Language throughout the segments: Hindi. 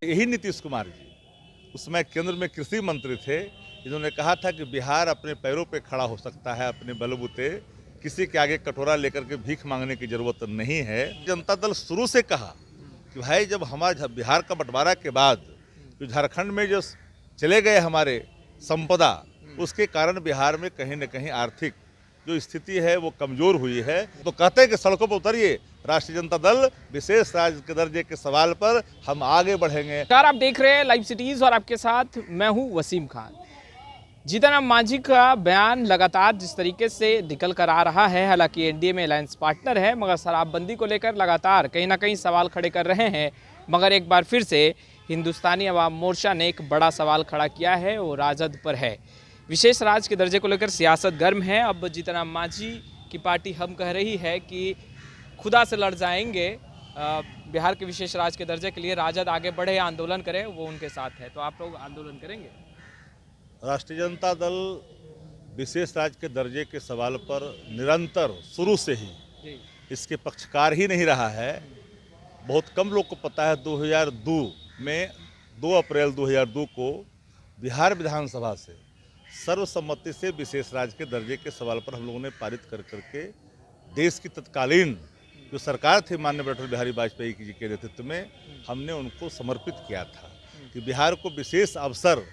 यही नीतीश कुमार जी उसमें केंद्र में कृषि मंत्री थे, इन्होंने कहा था कि बिहार अपने पैरों पे खड़ा हो सकता है अपने बलबूते, किसी के आगे कटोरा लेकर के भीख मांगने की जरूरत नहीं है। जनता दल शुरू से कहा कि भाई जब हमारे बिहार का बंटवारा के बाद जो झारखंड में जो चले गए हमारे संपदा, उसके कारण बिहार में कहीं न कहीं आर्थिक जो स्थिति है वो कमजोर हुई है। तो कहते हैं कि सड़कों पर उतरिए, राष्ट्रीय जनता दल विशेष राज्य के दर्जे के सवाल पर हम आगे बढ़ेंगे। आप देख रहे हैं लाइव सिटीज और आपके साथ मैं हूं वसीम खान। जीतन राम मांझी का बयान लगातार जिस तरीके से निकल कर आ रहा है, हालांकि एनडीए में अलायंस पार्टनर है, मगर शराबबंदी को लेकर लगातार कहीं ना कहीं सवाल खड़े कर रहे हैं। मगर एक बार फिर से हिंदुस्तानी अवाम मोर्चा ने एक बड़ा सवाल खड़ा किया है, वो राजद पर है। विशेष राज्य के दर्जे को लेकर सियासत गर्म है। अब जीतन राम मांझी की पार्टी हम कह रही है कि खुदा से लड़ जाएंगे, बिहार के विशेष राज्य के दर्जे के लिए राजद आगे बढ़े, आंदोलन करे, वो उनके साथ है। तो आप लोग आंदोलन करेंगे? राष्ट्रीय जनता दल विशेष राज्य के दर्जे के सवाल पर निरंतर शुरू से ही इसके पक्षकार ही नहीं रहा है। बहुत कम लोग को पता है 2002 में 2 अप्रैल 2002 को बिहार विधानसभा से सर्वसम्मति से विशेष राज्य के दर्जे के सवाल पर हम लोगों ने पारित कर करके देश की तत्कालीन जो सरकार थी माननीय अटल बिहारी वाजपेयी जी के नेतृत्व में, हमने उनको समर्पित किया था कि बिहार को विशेष अवसर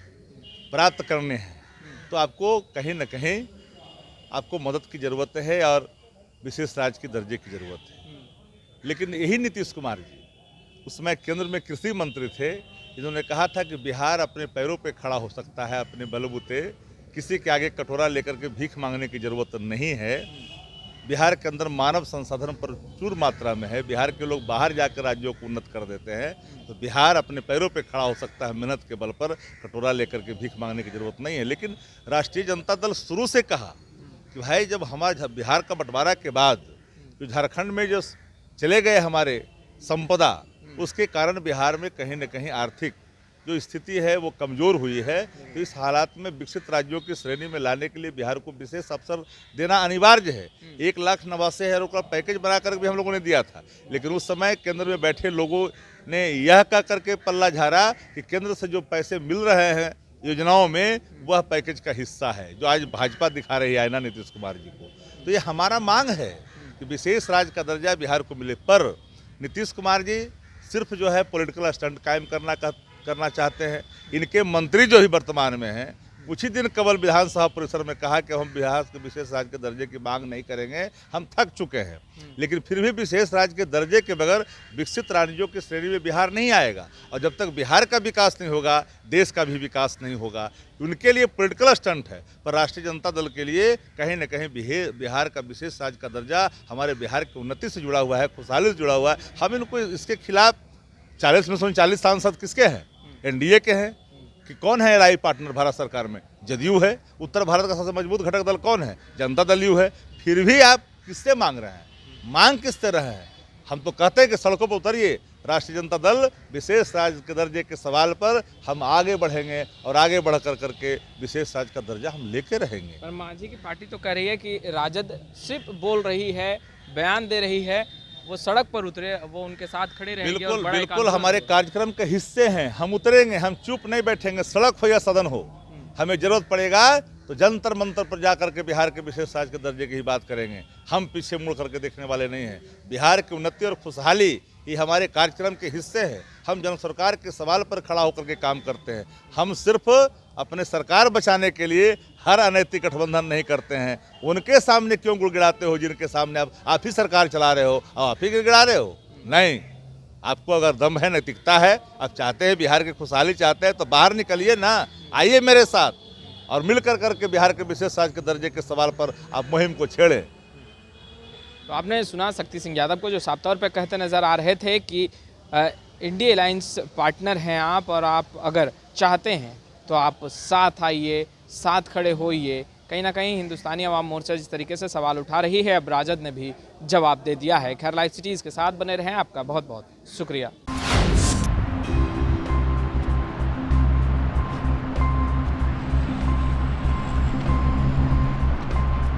प्राप्त करने हैं तो आपको कहीं न कहीं आपको मदद की ज़रूरत है और विशेष राज्य के दर्जे की ज़रूरत है। लेकिन यही नीतीश कुमार जी उसमें केंद्र में कृषि मंत्री थे, इन्होंने कहा था कि बिहार अपने पैरों पे खड़ा हो सकता है अपने बलबूते, किसी के आगे कटोरा लेकर के भीख मांगने की ज़रूरत नहीं है। बिहार के अंदर मानव संसाधन प्रचुर मात्रा में है, बिहार के लोग बाहर जाकर राज्यों को उन्नत कर देते हैं, तो बिहार अपने पैरों पे खड़ा हो सकता है मेहनत के बल पर, कटोरा लेकर के भीख मांगने की ज़रूरत नहीं है। लेकिन राष्ट्रीय जनता दल शुरू से कहा कि भाई जब हमारे बिहार का बंटवारा के बाद जो झारखंड में जो चले गए हमारे संपदा, उसके कारण बिहार में कहीं न कहीं आर्थिक जो स्थिति है वो कमज़ोर हुई है। तो इस हालात में विकसित राज्यों की श्रेणी में लाने के लिए बिहार को विशेष अवसर देना अनिवार्य है। 1,89,000 का पैकेज बना कर भी हम लोगों ने दिया था, लेकिन उस समय केंद्र में बैठे लोगों ने यह कह करके पल्ला झाड़ा कि केंद्र से जो पैसे मिल रहे हैं योजनाओं में वह पैकेज का हिस्सा है, जो आज भाजपा दिखा रही है ना नीतीश कुमार जी को। तो ये हमारा मांग है कि विशेष राज्य का दर्जा बिहार को मिले, पर नीतीश कुमार जी सिर्फ जो है पॉलिटिकल स्टंट कायम करना चाहते हैं। इनके मंत्री जो ही वर्तमान में हैं, कुछ ही दिन कबल विधानसभा परिसर में कहा कि हम बिहार के विशेष राज्य के दर्जे की मांग नहीं करेंगे, हम थक चुके हैं। लेकिन फिर भी विशेष राज्य के दर्जे के बगैर विकसित राज्यों की श्रेणी में बिहार नहीं आएगा, और जब तक बिहार का विकास नहीं होगा देश का भी विकास नहीं होगा। उनके लिए पॉलिटिकल स्टंट है, पर राष्ट्रीय जनता दल के लिए कहीं न कहीं बिहार का विशेष राज्य का दर्जा हमारे बिहार की उन्नति से जुड़ा हुआ है, खुशहाली से जुड़ा हुआ है। हम इनको इसके खिलाफ 40 में से 40 सांसद किसके हैं? एनडीए के हैं। कि कौन है एलआई पार्टनर भारत सरकार में? जदयू है। उत्तर भारत का सबसे मजबूत घटक दल कौन है? जनता दल यू है। फिर भी आप किससे मांग रहे हैं? मांग किस तरह है? हम तो कहते हैं कि सड़कों पर उतरिए, राष्ट्रीय जनता दल विशेष राज्य के दर्जे के सवाल पर हम आगे बढ़ेंगे और आगे बढ़ करके विशेष राज्य का दर्जा हम लेके रहेंगे। पर मांझी की पार्टी तो कह रही है कि राजद सिर्फ बोल रही है, बयान दे रही है, वो सड़क पर उतरे, वो उनके साथ खड़े रहेंगे। बिल्कुल हमारे कार्यक्रम के हिस्से हैं, हम उतरेंगे, हम चुप नहीं बैठेंगे। सड़क हो या सदन हो, हमें जरूरत पड़ेगा तो जंतर मंतर पर जाकर के बिहार के विशेष राज्य के दर्जे की ही बात करेंगे। हम पीछे मुड़ करके देखने वाले नहीं हैं। बिहार की उन्नति और खुशहाली ये हमारे कार्यक्रम के हिस्से है। हम जन सरकार के सवाल पर खड़ा होकर के काम करते हैं। हम सिर्फ अपने सरकार बचाने के लिए हर अनैतिक गठबंधन नहीं करते हैं। उनके सामने क्यों गिड़गिड़ाते हो जिनके सामने आप ही सरकार चला रहे हो और आप ही गिड़गिड़ा रहे हो? नहीं, आपको अगर दम है, नैतिकता है, आप चाहते हैं बिहार की खुशहाली चाहते हैं तो बाहर निकलिए ना, आइए मेरे साथ और मिलकर करके बिहार के विशेष राज्य के दर्जे के सवाल पर आप मुहिम को छेड़ें। तो आपने सुना शक्ति सिंह यादव को, जो साफ तौर पर कहते नजर आ रहे थे कि इंडिया अलायंस पार्टनर हैं आप, और आप अगर चाहते हैं तो आप साथ आइए, साथ खड़े होइए। कहीं ना कहीं हिंदुस्तानी अवाम मोर्चा जिस तरीके से सवाल उठा रही है, अब राजद ने भी जवाब दे दिया है। खैर, लाइव सिटीज़ के साथ बने रहें। आपका बहुत बहुत शुक्रिया।